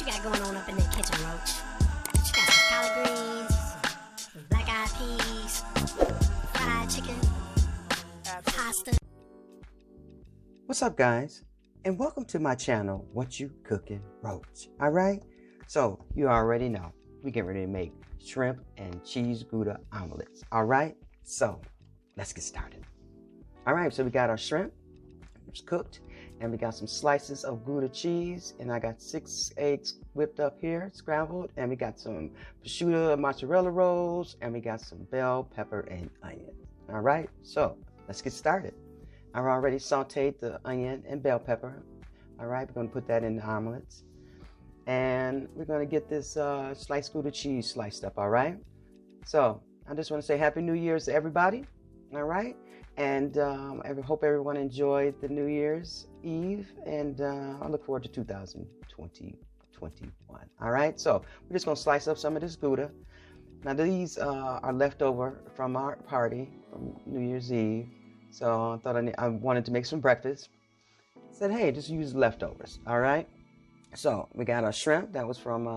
you got going on up in that kitchen, Roach? What you got, some collard greens, some black eyed peas, fried chicken, pasta. What's up, guys? And welcome to my channel, What You Cooking, Roach. All right? So, you already know, we get ready to make shrimp and cheese Gouda omelets. All right? So, let's get started. All right, so we got our shrimp. It's cooked. And we got some slices of Gouda cheese. And I got 6 eggs whipped up here, scrambled. And we got some prosciutto and mozzarella rolls. And we got some bell pepper and onion. All right, so let's get started. I've already sauteed the onion and bell pepper. All right, we're going to put that in the omelets. And we're going to get this sliced Gouda cheese sliced up, all right? So I just want to say Happy New Year's to everybody, all right? And I hope everyone enjoyed the New Year's Eve. And I look forward to 2021, all right? So we're just going to slice up some of this Gouda. Now, these are leftover from our party from New Year's Eve. So I thought I wanted to make some breakfast. Said, hey, just use leftovers, all right? So we got our shrimp. That was from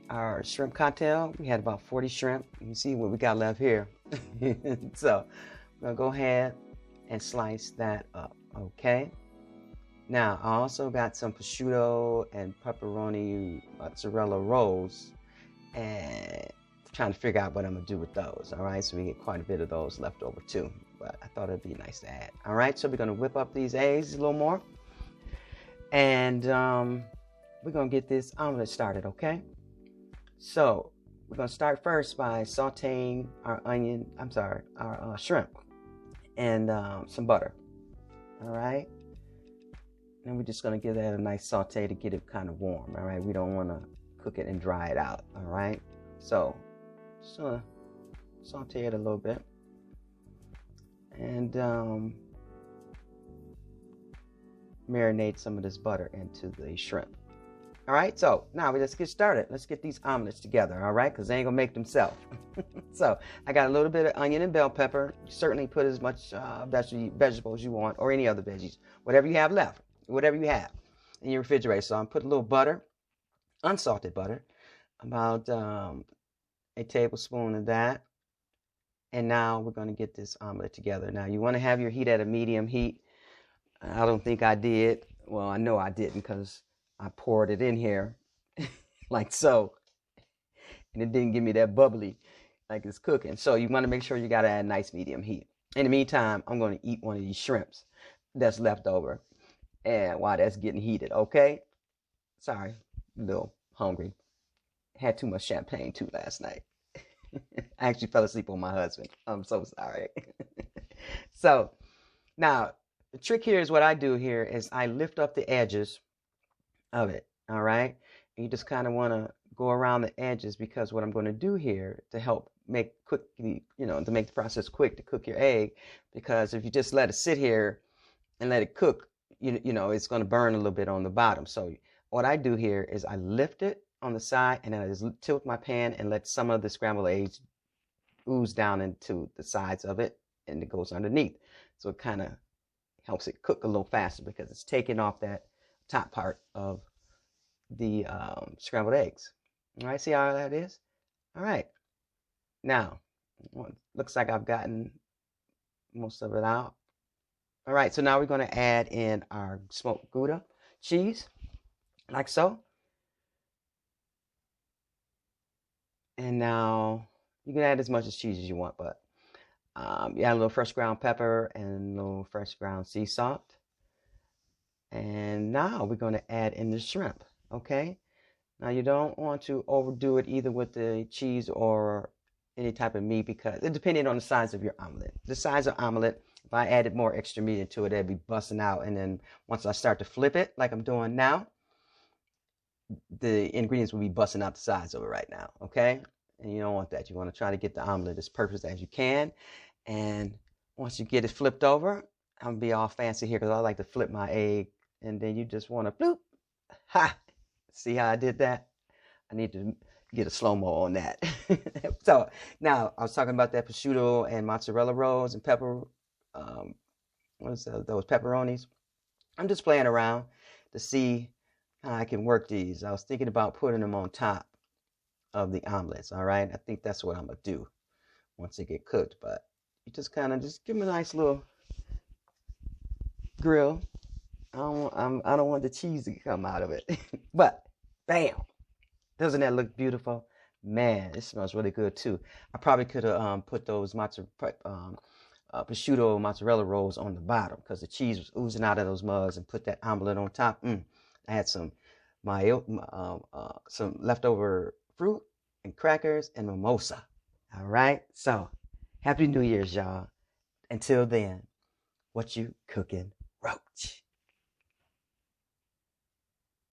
our shrimp cocktail. We had about 40 shrimp. You can see what we got left here. So I'm going to go ahead and slice that up, okay? Now, I also got some prosciutto and pepperoni mozzarella rolls. And trying to figure out what I'm going to do with those, all right? So we get quite a bit of those left over too. But I thought it'd be nice to add. All right, so we're going to whip up these eggs a little more. And we're going to get this omelet started, okay? So we're going to start first by sauteing our our shrimp and some butter. All right? And we're just going to give that a nice saute to get it kind of warm, all right? We don't want to cook it and dry it out, all right? So just going to saute it a little bit. And marinate some of this butter into the shrimp. All right, so now let's get started. Let's get these omelets together, all right? Because they ain't going to make themselves. So I got a little bit of onion and bell pepper. Certainly put as much vegetables you want or any other veggies. Whatever you have left, whatever you have in your refrigerator. So I'm putting a little butter, unsalted butter, about a tablespoon of that. And now we're going to get this omelet together. Now, you want to have your heat at a medium heat. I don't think I did. Well, I know I didn't because I poured it in here like so. And it didn't give me that bubbly like it's cooking. So you want to make sure you got to add nice medium heat. In the meantime, I'm going to eat one of these shrimps that's left over. And while that's getting heated, okay? Sorry, a little hungry. Had too much champagne too last night. I actually fell asleep on my husband. I'm so sorry. So now the trick here is what I do here is I lift up the edges of it. All right. And you just kind of want to go around the edges because what I'm going to do here to help make quick, to make the process quick to cook your egg, because if you just let it sit here and let it cook, it's going to burn a little bit on the bottom. So what I do here is I lift it on the side, and then I just tilt my pan and let some of the scrambled eggs ooze down into the sides of it, and it goes underneath. So it kind of helps it cook a little faster because it's taking off that top part of the scrambled eggs. All right, see how that is? All right. Now, looks like I've gotten most of it out. All right, so now we're going to add in our smoked Gouda cheese, like so. And now you can add as much cheese as you want, but you add a little fresh ground pepper and a little fresh ground sea salt. And now we're going to add in the shrimp, okay? Now you don't want to overdo it either with the cheese or any type of meat because it depending on the size of your omelet. The size of omelet, if I added more extra meat into it, it'd be busting out. And then once I start to flip it like I'm doing now, the ingredients will be busting out the sides of it right now, okay? And you don't want that. You want to try to get the omelet as perfect as you can. And once you get it flipped over, I'm going to be all fancy here because I like to flip my egg. And then you just want to bloop. Ha! See how I did that? I need to get a slow-mo on that. So now I was talking about that prosciutto and mozzarella rolls and those pepperonis. I'm just playing around to see how I can work these. I was thinking about putting them on top of the omelets. All right, I think that's what I'm gonna do once they get cooked. But you just kind of just give them a nice little grill. I don't want the cheese to come out of it. But bam, doesn't that look beautiful? Man, it smells really good too. I probably could have put those prosciutto mozzarella rolls on the bottom because the cheese was oozing out of those mugs, and put that omelet on top. I had some some leftover fruit and crackers and mimosa. All right, so happy New Year's, y'all. Until then, what you cooking, Roach?